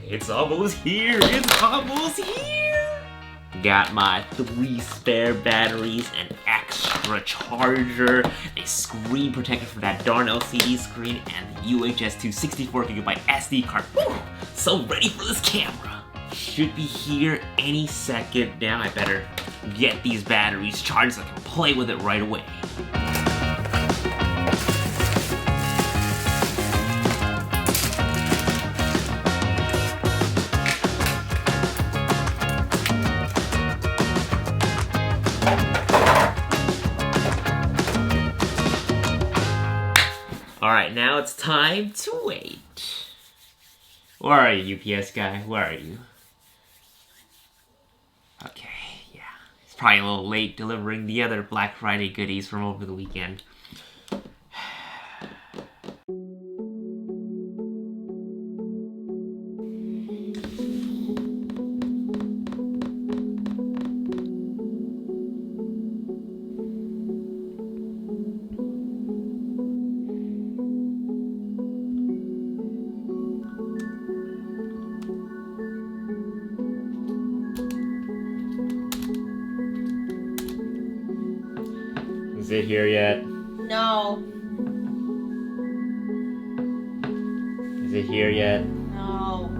It's almost here! It's almost here! Got my 3 spare batteries, an extra charger, a screen protector for that darn LCD screen, and the UHS 264GB SD card. Woo! So ready for this camera! Should be here any second now. I better get these batteries charged so I can play with it right away. Alright, now it's time to wait. Where are you, UPS guy? Where are you? Okay, yeah. He's probably a little late delivering the other Black Friday goodies from over the weekend. Is it here yet? No. Is it here yet? No.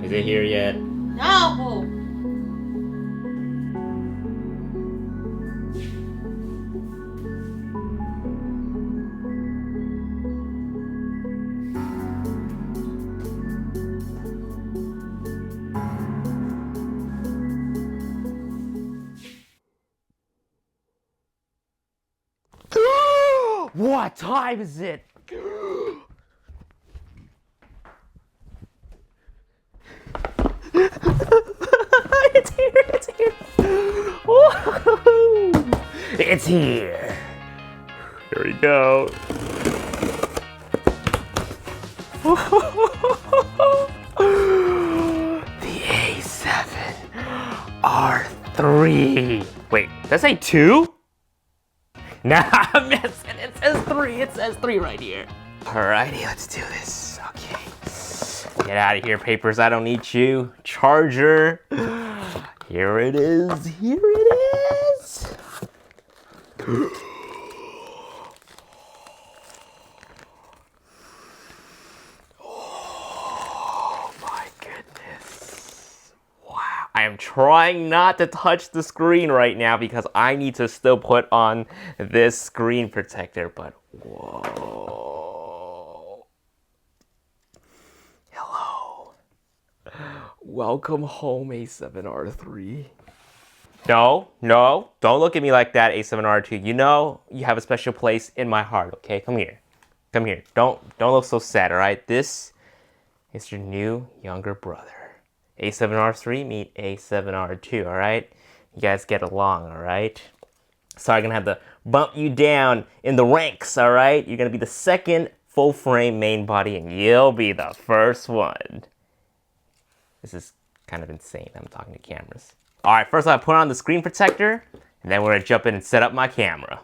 Is it here yet? No! What time is it? It's here, it's here. Woo-hoo-hoo. It's here. Here we go. The A7R3. Wait, did that say 2? Nah, I'm missing. It says 3. It says 3 right here. Alrighty, let's do this. Okay. Get out of here, papers. I don't need you. Charger. Here it is. Here it is. Oh my goodness. Wow. I am trying not to touch the screen right now because I need to still put on this screen protector, but whoa. Hello. Welcome home, A7R3. No, don't look at me like that, A7R2. You know you have a special place in my heart, okay? Come here. Come here. Don't look so sad, all right? This is your new younger brother. A7R3 meet A7R2, all right? You guys get along, all right? Sorry, I'm gonna have to bump you down in the ranks, all right? You're gonna be the second full-frame main body, and you'll be the first one. This is kind of insane. I'm talking to cameras. All right, first I put on the screen protector, and then we're gonna jump in and set up my camera.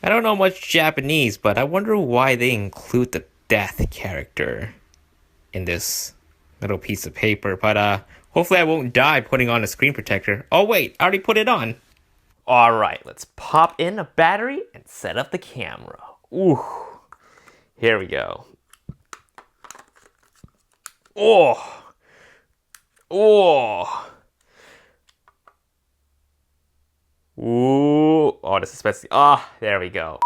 I don't know much Japanese, but I wonder why they include the death character in this little piece of paper. But hopefully I won't die putting on a screen protector. Oh wait, I already put it on. All right, let's pop in a battery and set up the camera. Ooh, here we go. Oh, oh. Ooh, oh, this is especially, there we go.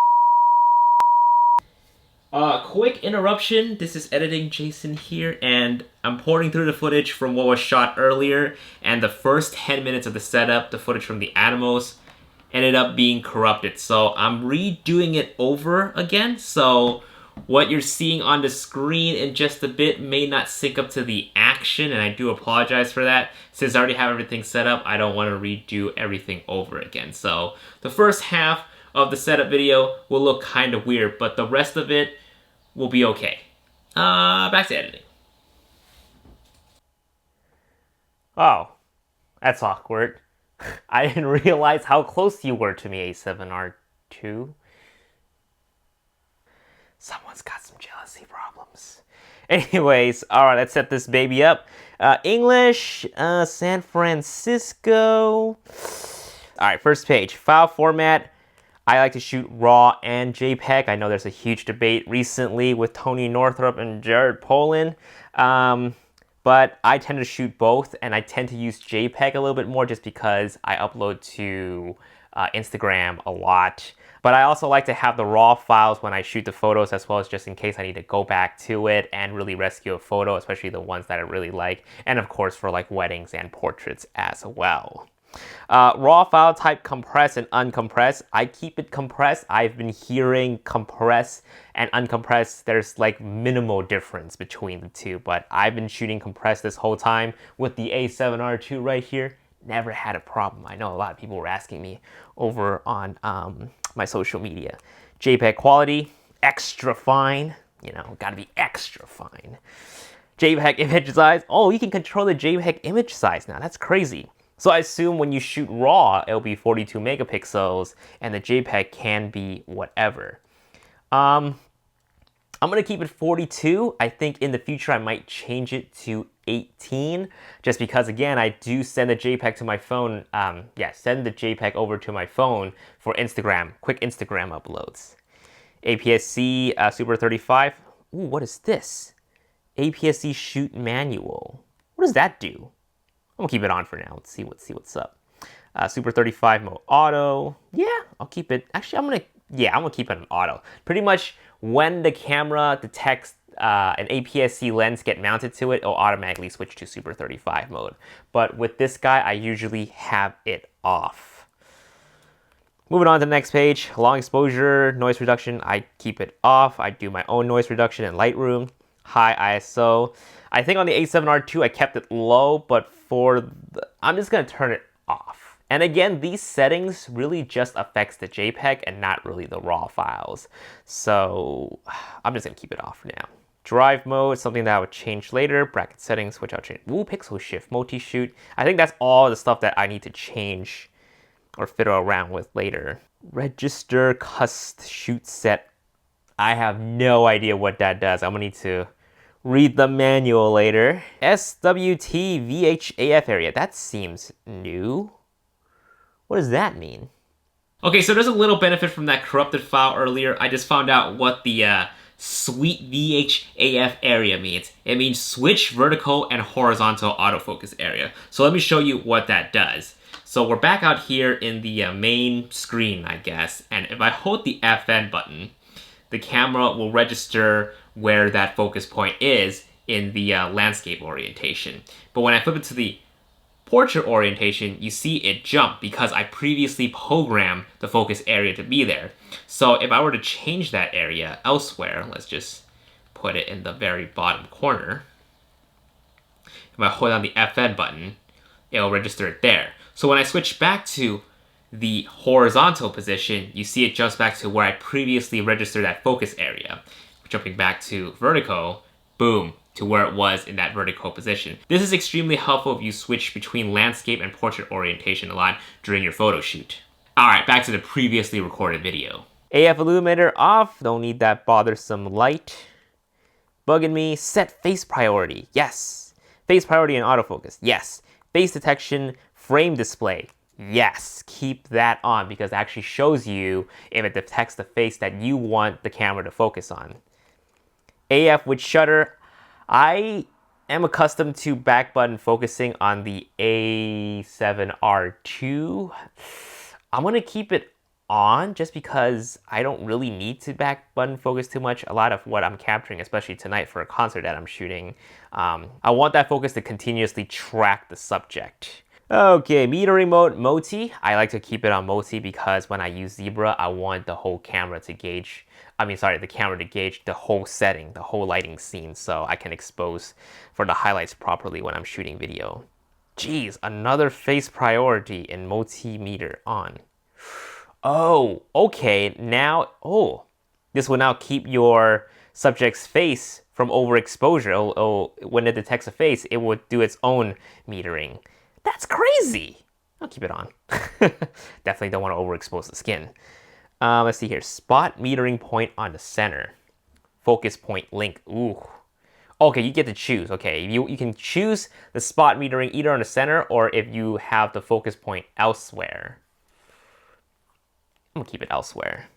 Quick interruption. This is editing Jason here, and I'm pouring through the footage from what was shot earlier, and the first 10 minutes of the setup, the footage from the Atomos, ended up being corrupted. So I'm redoing it over again, so what you're seeing on the screen in just a bit may not sync up to the action, and I do apologize for that. Since I already have everything set up, I don't want to redo everything over again. So the first half of the setup video will look kind of weird, but the rest of it will be okay. Back to editing. Oh, that's awkward. I didn't realize how close you were to me, A7R2. Someone's got some jealousy problems. Anyways, all right, let's set this baby up. English, San Francisco. All right, first page, file format. I like to shoot RAW and JPEG. I know there's a huge debate recently with Tony Northrup and Jared Polin. But I tend to shoot both, and I tend to use JPEG a little bit more just because I upload to Instagram a lot. But I also like to have the raw files when I shoot the photos, as well as just in case I need to go back to it and really rescue a photo, especially the ones that I really like. And of course for like weddings and portraits as well. Raw file type, compress and uncompress. I keep it compressed. I've been hearing compress and uncompress. There's like minimal difference between the two, but I've been shooting compressed this whole time with the A7R II right here. Never had a problem. I know a lot of people were asking me over on my social media. JPEG quality, extra fine. You know, gotta be extra fine. JPEG image size. Oh, you can control the JPEG image size now. That's crazy. So I assume when you shoot RAW, it'll be 42 megapixels, and the JPEG can be whatever. I'm gonna keep it 42. I think in the future I might change it to 18, just because again, I do send the JPEG to my phone. Send the JPEG over to my phone for Instagram, quick Instagram uploads. APS-C Super 35. Ooh, what is this? APS-C shoot manual. What does that do? I'm gonna keep it on for now. Let's see what's up. Super 35 mode auto. Yeah, I'll keep it. Actually, I'm gonna keep it on auto. Pretty much when the camera detects an APS-C lens get mounted to it, it'll automatically switch to Super 35 mode. But with this guy, I usually have it off. Moving on to the next page, long exposure, noise reduction, I keep it off. I do my own noise reduction in Lightroom. High ISO. I think on the A7R II I kept it low, but I'm just gonna turn it off. And again, these settings really just affects the JPEG and not really the RAW files. So I'm just gonna keep it off for now. Drive mode, something that I would change later. Bracket settings, which I'll change. Ooh, pixel shift, multi-shoot. I think that's all the stuff that I need to change or fiddle around with later. Register cust shoot set. I have no idea what that does. I'm gonna need to read the manual later. SWT VHAF area. That seems new. What does that mean? Okay, so there's a little benefit from that corrupted file earlier. I just found out what the sweet VHAF area means. It means switch vertical and horizontal autofocus area. So let me show you what that does. So we're back out here in the main screen, I guess. And if I hold the FN button, the camera will register where that focus point is in the landscape orientation. But when I flip it to the portrait orientation, you see it jump because I previously programmed the focus area to be there. So if I were to change that area elsewhere, let's just put it in the very bottom corner. If I hold down the FN button, it'll register it there. So when I switch back to the horizontal position, you see it jumps back to where I previously registered that focus area. Jumping back to vertical, boom, to where it was in that vertical position. This is extremely helpful if you switch between landscape and portrait orientation a lot during your photo shoot. Alright, back to the previously recorded video. AF illuminator off, don't need that bothersome light. Bugging me, set face priority, yes. Face priority and autofocus, yes. Face detection, frame display, yes, keep that on because it actually shows you if it detects the face that you want the camera to focus on. AF with shutter, I am accustomed to back button focusing on the A7R II. I'm gonna keep it on just because I don't really need to back button focus too much. A lot of what I'm capturing, especially tonight for a concert that I'm shooting, I want that focus to continuously track the subject. Okay, metering mode, multi. I like to keep it on multi because when I use Zebra, I want the whole camera to gauge, the camera to gauge the whole setting, the whole lighting scene, so I can expose for the highlights properly when I'm shooting video. Geez, another face priority in multimeter on. Oh, okay, now, this will now keep your subject's face from overexposure. When it detects a face, it would do its own metering. That's crazy. I'll keep it on. Definitely don't want to overexpose the skin. Let's see here. Spot metering point on the center. Focus point link. Ooh. Okay, you get to choose. Okay, you can choose the spot metering either on the center or if you have the focus point elsewhere. I'm gonna keep it elsewhere.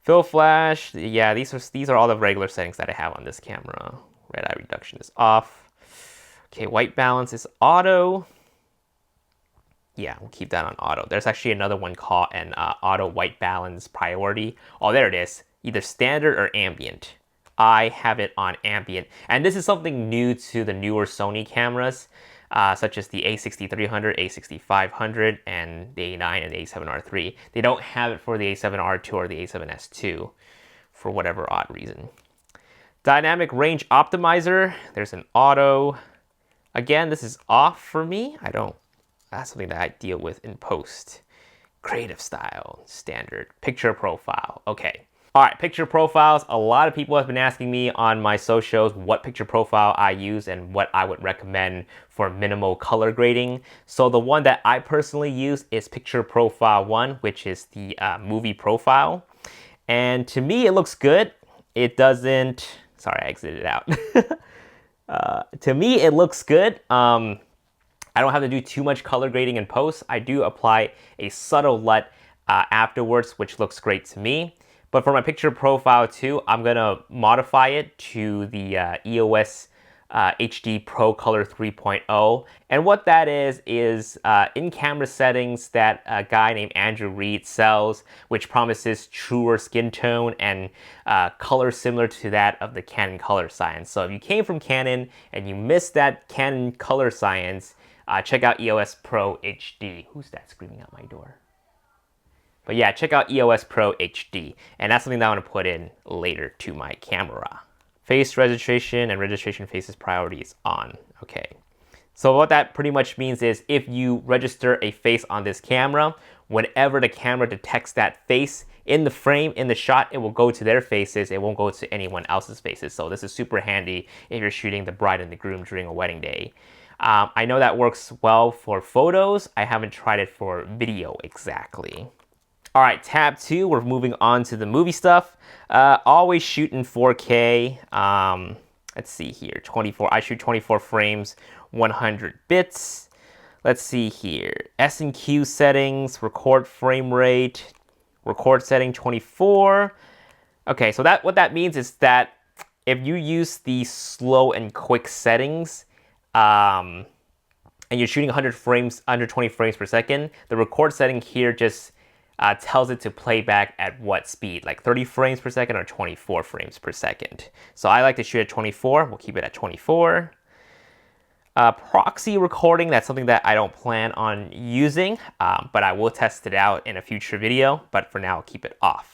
Fill flash, yeah, these are all the regular settings that I have on this camera. Red eye reduction is off. Okay, white balance is auto. Yeah, we'll keep that on auto. There's actually another one called an auto white balance priority. Oh, there it is. Either standard or ambient. I have it on ambient. And this is something new to the newer Sony cameras, such as the a6300, a6500, and the A9 and the a7R III. They don't have it for the a7R2 or the a7S2 for whatever odd reason. Dynamic range optimizer. There's an auto. Again, this is off for me. That's something that I deal with in post. Creative style, standard, picture profile. Okay. All right, picture profiles. A lot of people have been asking me on my socials what picture profile I use and what I would recommend for minimal color grading. So the one that I personally use is picture profile 1, which is the movie profile. And to me, it looks good. It doesn't, sorry, I exited out. To me, it looks good. I don't have to do too much color grading in post. I do apply a subtle LUT afterwards, which looks great to me. But for my picture profile too, I'm gonna modify it to the EOS HD Pro Color 3.0. And what that is in camera settings that a guy named Andrew Reed sells, which promises truer skin tone and color similar to that of the Canon color science. So if you came from Canon and you missed that Canon color science, check out EOS Pro HD. Who's that screaming out my door? But yeah, check out EOS Pro HD. And that's something that I want to put in later to my camera. Face registration and registration faces priority is on. Okay. So what that pretty much means is if you register a face on this camera, whenever the camera detects that face in the frame, in the shot, it will go to their faces. It won't go to anyone else's faces. So this is super handy if you're shooting the bride and the groom during a wedding day. I know that works well for photos. I haven't tried it for video exactly. All right, tab 2, we're moving on to the movie stuff. Always shoot in 4K. Let's see here, 24. I shoot 24 frames, 100 bits. Let's see here, S&Q settings, record frame rate, record setting 24. Okay, so what that means is that if you use the slow and quick settings, and you're shooting 100 frames, under 20 frames per second, the record setting here just tells it to play back at what speed, like 30 frames per second or 24 frames per second. So I like to shoot at 24. We'll keep it at 24. Proxy recording, that's something that I don't plan on using, but I will test it out in a future video. But for now, I'll keep it off.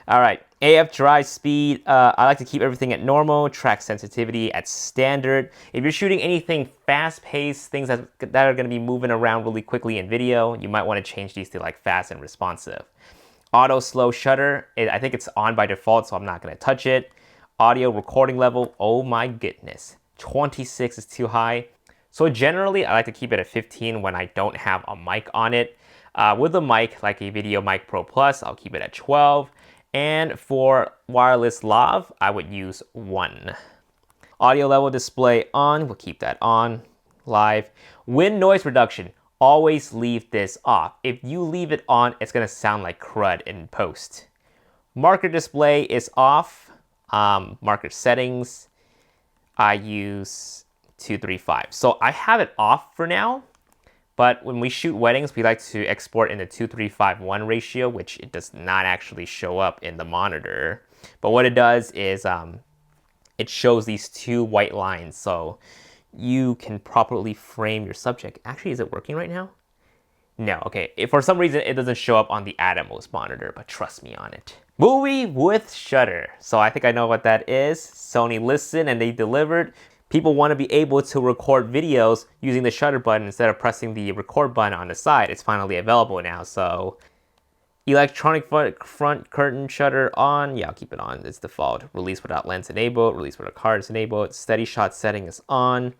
All right, AF drive speed. I like to keep everything at normal, track sensitivity at standard. If you're shooting anything fast-paced, things that are going to be moving around really quickly in video, you might want to change these to like fast and responsive. Auto slow shutter, I think it's on by default, so I'm not going to touch it. Audio recording level, oh my goodness, 26 is too high. So generally, I like to keep it at 15 when I don't have a mic on it. With a mic, like a Video Mic Pro Plus, I'll keep it at 12. And for wireless lav, I would use 1. Audio level display on, we'll keep that on. Live. Wind noise reduction, always leave this off. If you leave it on, it's gonna sound like crud in post. Marker display is off. Marker settings, I use 235. So I have it off for now. But when we shoot weddings, we like to export in the 2:3:5:1 ratio, which it does not actually show up in the monitor. But what it does is it shows these 2 white lines, so you can properly frame your subject. Actually, is it working right now? No, okay. If for some reason it doesn't show up on the Atomos monitor, but trust me on it. Movie with shutter. So I think I know what that is. Sony listened and they delivered. People want to be able to record videos using the shutter button instead of pressing the record button on the side. It's finally available now, so electronic front curtain shutter on. Yeah, I'll keep it on. It's default. Release without lens enabled. Release without cards enabled. Steady shot setting is on.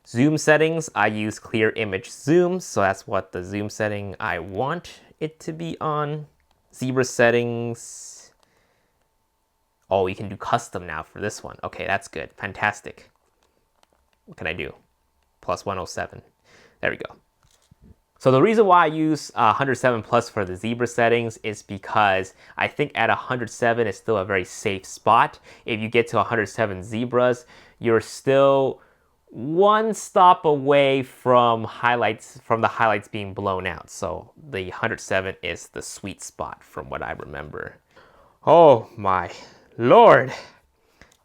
Zoom settings, I use clear image zoom, so that's what the zoom setting I want it to be on. Zebra settings. Oh, you can do custom now for this one. Okay, that's good. Fantastic. What can I do? Plus 107. There we go. So the reason why I use 107 plus for the zebra settings is because I think at 107 is still a very safe spot. If you get to 107 zebras, you're still one stop away from the highlights being blown out. So the 107 is the sweet spot from what I remember. Oh my Lord.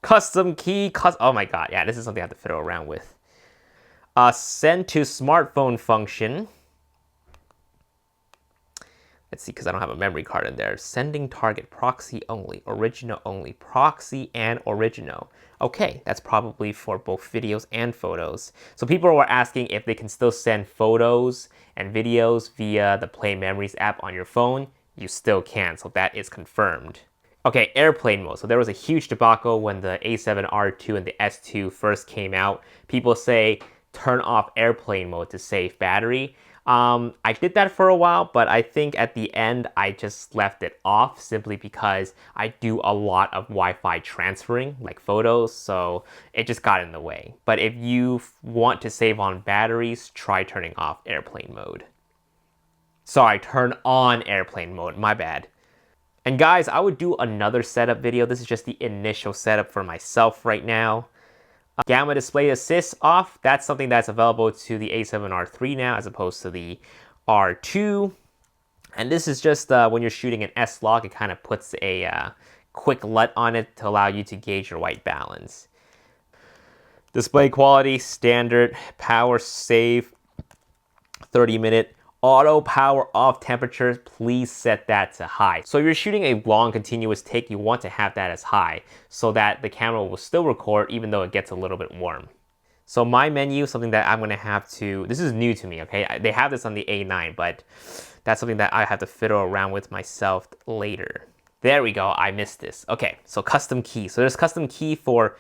Custom key, oh my God. Yeah, this is something I have to fiddle around with. Send to smartphone function. Let's see, because I don't have a memory card in there. Sending target proxy only, original only, proxy and original. Okay, that's probably for both videos and photos. So people were asking if they can still send photos and videos via the Play Memories app on your phone. You still can, so that is confirmed. Okay, airplane mode. So there was a huge debacle when the A7R2 and the S2 first came out. People say turn off airplane mode to save battery. I did that for a while, but I think at the end I just left it off simply because I do a lot of Wi-Fi transferring, like photos, so it just got in the way. But if you want to save on batteries, try turning off airplane mode. Sorry, turn on airplane mode, my bad. And guys, I would do another setup video. This is just the initial setup for myself right now. Gamma display assist off. That's something that's available to the A7R3 now as opposed to the R2. And this is just when you're shooting an S-Log, it kind of puts a quick LUT on it to allow you to gauge your white balance. Display quality, standard, power save, 30-minute. Auto power off temperatures, please set that to high. So if you're shooting a long continuous take, you want to have that as high so that the camera will still record even though it gets a little bit warm. So my menu, something that I'm gonna have to, this is new to me, okay? They have this on the A9, but that's something that I have to fiddle around with myself later. There we go, I missed this. Okay, so custom key. So there's custom key for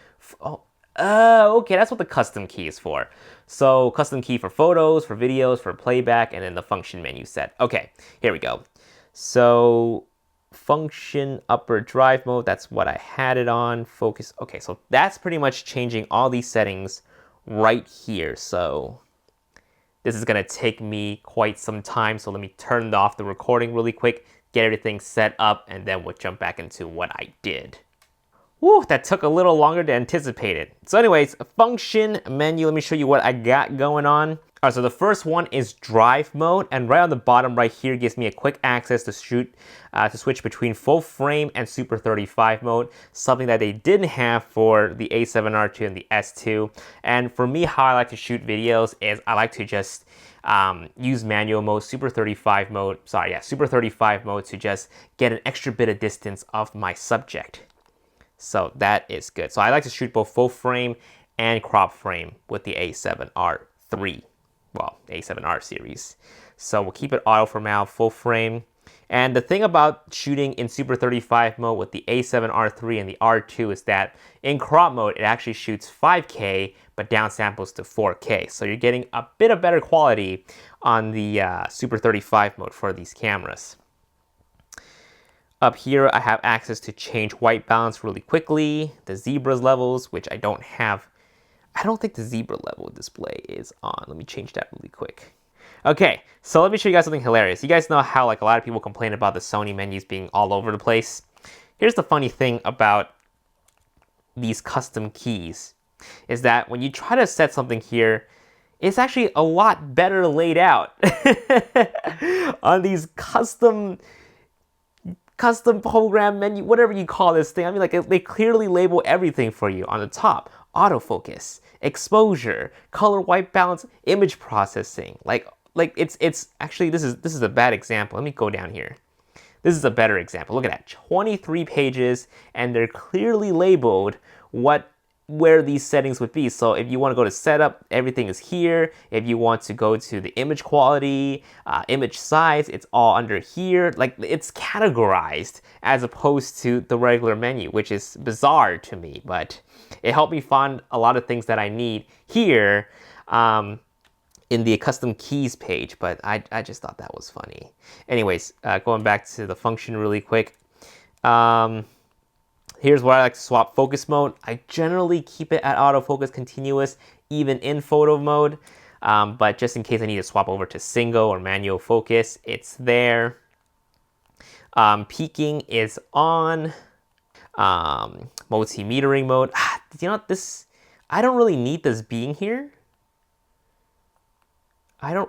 okay, that's what the custom key is for. So custom key for photos, for videos, for playback, and then the function menu set. Okay, here we go. So function upper drive mode, that's what I had it on. Focus, okay, so that's pretty much changing all these settings right here. So this is gonna take me quite some time. So let me turn off the recording really quick, get everything set up, and then we'll jump back into what I did. Woo, that took a little longer than anticipated. So anyways, function menu, let me show you what I got going on. All right, so the first one is drive mode, and right on the bottom right here gives me a quick access to switch between full frame and Super 35 mode, something that they didn't have for the A7R2 and the S2. And for me, how I like to shoot videos is I like to just use manual mode, Super 35 mode to just get an extra bit of distance of my subject. So that is good. So I like to shoot both full frame and crop frame with the A7R3. Well, A7R series. So we'll keep it auto for now, full frame. And the thing about shooting in Super 35 mode with the A7R3 and the R2 is that in crop mode, it actually shoots 5K, but downsamples to 4K. So you're getting a bit of better quality on the Super 35 mode for these cameras. Up here, I have access to change white balance really quickly, the zebras levels, which I don't have. I don't think the zebra level display is on. Let me change that really quick. Okay, so let me show you guys something hilarious. You guys know how like a lot of people complain about the Sony menus being all over the place. Here's the funny thing about these custom keys, is that when you try to set something here, it's actually a lot better laid out on these custom program menu, whatever you call this thing. I mean, like they clearly label everything for you on the top: autofocus, exposure, color white balance, image processing. Like it's actually, this is a bad example. Let me go down here. This is a better example. Look at that, 23 pages, and they're clearly labeled where these settings would be. So if you want to go to setup, everything is here. If you want to go to the image quality, image size, it's all under here. Like it's categorized as opposed to the regular menu, which is bizarre to me, but it helped me find a lot of things that I need here in the custom keys page, but I just thought that was funny. Anyways, going back to the function really quick. Here's where I like to swap focus mode. I generally keep it at autofocus continuous, even in photo mode. But just in case I need to swap over to single or manual focus, it's there. Peaking is on. Multi-metering mode. You know what? I don't really need this being here.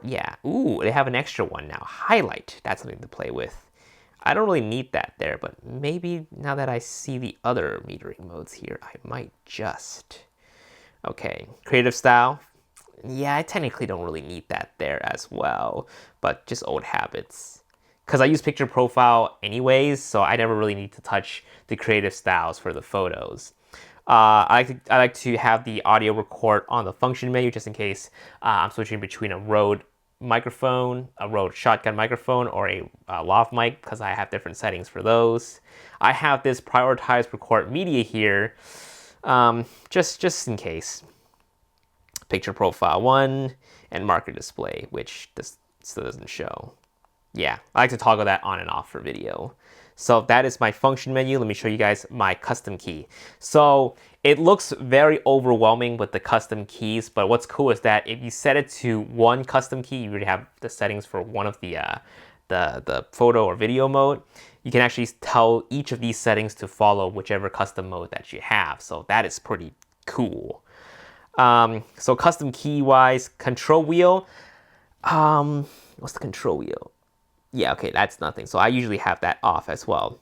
Yeah. Ooh, they have an extra one now. Highlight. That's something to play with. I don't really need that there, but maybe now that I see the other metering modes here, I might just. Okay, creative style. Yeah, I technically don't really need that there as well, but just old habits. Because I use picture profile anyways, so I never really need to touch the creative styles for the photos. I like to have the audio record on the function menu just in case I'm switching between a Rode microphone, a Rode shotgun microphone, or a lav mic because I have different settings for those. I have this prioritize record media here just in case. Picture profile 1 and marker display, which this still doesn't show. Yeah, I like to toggle that on and off for video. So that is my function menu. Let me show you guys my custom key. So it looks very overwhelming with the custom keys, but what's cool is that if you set it to one custom key, you already have the settings for one of the photo or video mode. You can actually tell each of these settings to follow whichever custom mode that you have. So that is pretty cool. So custom key wise, control wheel. What's the control wheel? Yeah, okay, that's nothing. So I usually have that off as well.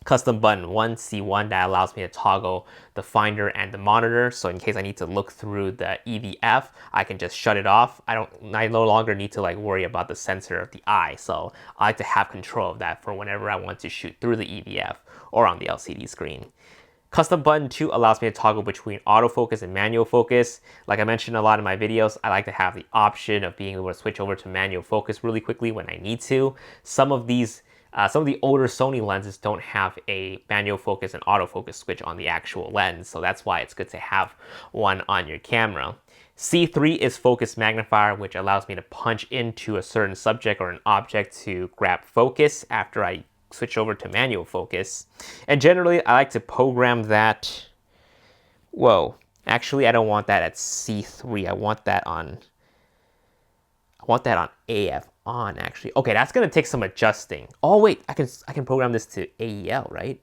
Custom button 1C1 that allows me to toggle the finder and the monitor. So in case I need to look through the EVF, I can just shut it off. I no longer need to like worry about the sensor of the eye. So I like to have control of that for whenever I want to shoot through the EVF or on the LCD screen. Custom button 2 allows me to toggle between autofocus and manual focus. Like I mentioned a lot in my videos, I like to have the option of being able to switch over to manual focus really quickly when I need to. Some of the older Sony lenses don't have a manual focus and autofocus switch on the actual lens, so that's why it's good to have one on your camera. C3 is focus magnifier, which allows me to punch into a certain subject or an object to grab focus after I switch over to manual focus. And generally I like to program that. Whoa, actually I don't want that at C3. I want that on AF on actually. Okay, that's gonna take some adjusting. Oh wait, I can program this to AEL, right?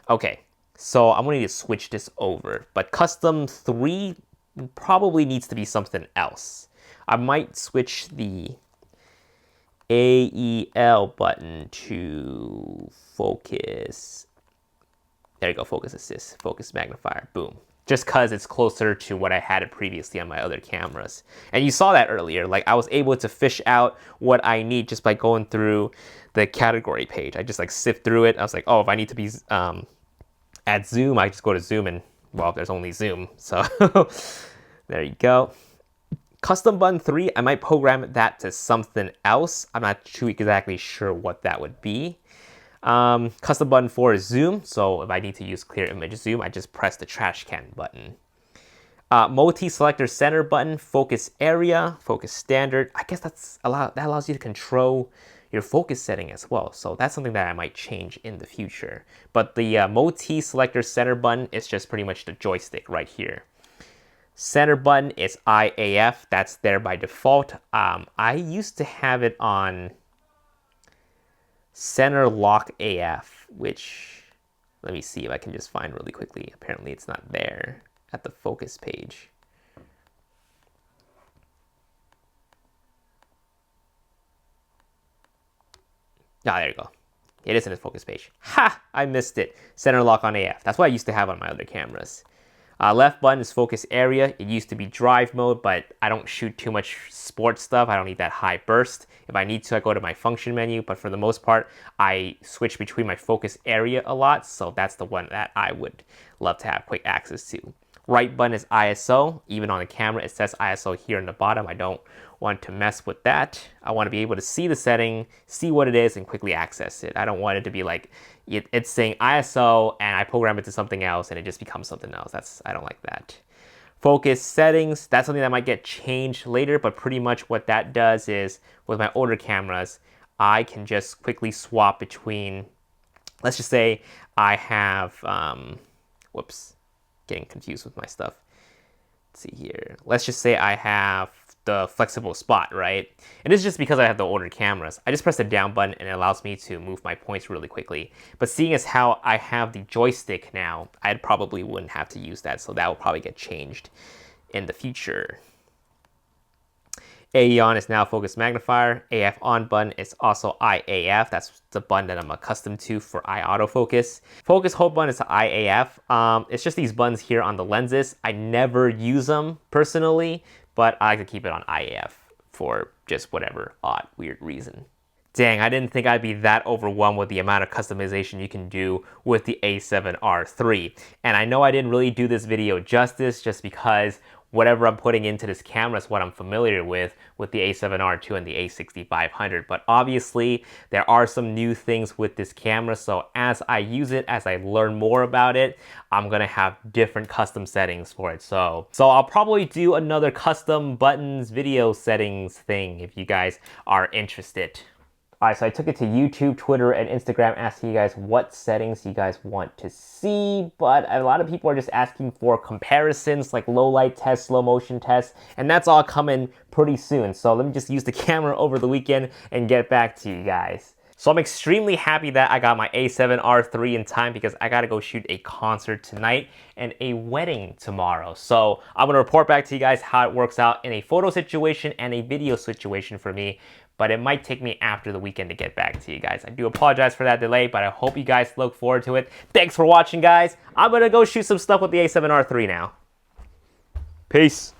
Okay, so I'm gonna need to switch this over, but custom 3 probably needs to be something else. I might switch the AEL button to focus. There you go, focus assist, focus magnifier, boom. Just because it's closer to what I had it previously on my other cameras. And you saw that earlier, like I was able to fish out what I need just by going through the category page. I just like sift through it. I was like, oh, if I need to be at zoom, I just go to zoom and, well, there's only zoom. So there you go. Custom button 3, I might program that to something else. I'm not too exactly sure what that would be. Custom button 4 is zoom, so if I need to use clear image zoom, I just press the trash can button. Multi-selector center button, focus area, focus standard. I guess that allows you to control your focus setting as well. So that's something that I might change in the future. But the multi-selector center button is just pretty much the joystick right here. Center button is IAF, that's there by default. I used to have it on center lock AF, which, let me see if I can just find really quickly. Apparently it's not there at the focus page. Ah, there you go. It is in the focus page. Ha! I missed it. Center lock on AF. That's what I used to have on my other cameras. Left button is focus area. It used to be drive mode, but I don't shoot too much sports stuff. I don't need that high burst. If I need to, I go to my function menu, but for the most part, I switch between my focus area a lot, so that's the one that I would love to have quick access to. Right button is ISO. Even on the camera, it says ISO here in the bottom. I don't want to mess with that. I want to be able to see the setting, see what it is, and quickly access it. I don't want it to be like, it's saying ISO and I program it to something else and it just becomes something else. I don't like that. Focus settings, that's something that might get changed later, but pretty much what that does is, with my older cameras, I can just quickly swap between let's just say I have, whoops, getting confused with my stuff. Let's see here. Let's just say I have the flexible spot, right? And it's just because I have the older cameras. I just press the down button and it allows me to move my points really quickly. But seeing as how I have the joystick now, I probably wouldn't have to use that, so that will probably get changed in the future. AE on is now focus magnifier. AF on button is also IAF. That's the button that I'm accustomed to for eye autofocus. Focus hold button is IAF. It's just these buttons here on the lenses. I never use them personally, but I like to keep it on IAF for just whatever odd, weird reason. Dang, I didn't think I'd be that overwhelmed with the amount of customization you can do with the A7R III. And I know I didn't really do this video justice just because whatever I'm putting into this camera is what I'm familiar with the A7R II and the A6500. But obviously, there are some new things with this camera, so as I use it, as I learn more about it, I'm gonna have different custom settings for it. So I'll probably do another custom buttons video settings thing if you guys are interested. Alright, so I took it to YouTube, Twitter, and Instagram asking you guys what settings you guys want to see, but a lot of people are just asking for comparisons like low light tests, slow motion tests, and that's all coming pretty soon. So let me just use the camera over the weekend and get back to you guys. So I'm extremely happy that I got my A7R III in time because I gotta go shoot a concert tonight and a wedding tomorrow. So I'm gonna report back to you guys how it works out in a photo situation and a video situation for me, but it might take me after the weekend to get back to you guys. I do apologize for that delay, but I hope you guys look forward to it. Thanks for watching, guys. I'm gonna go shoot some stuff with the A7R III now. Peace.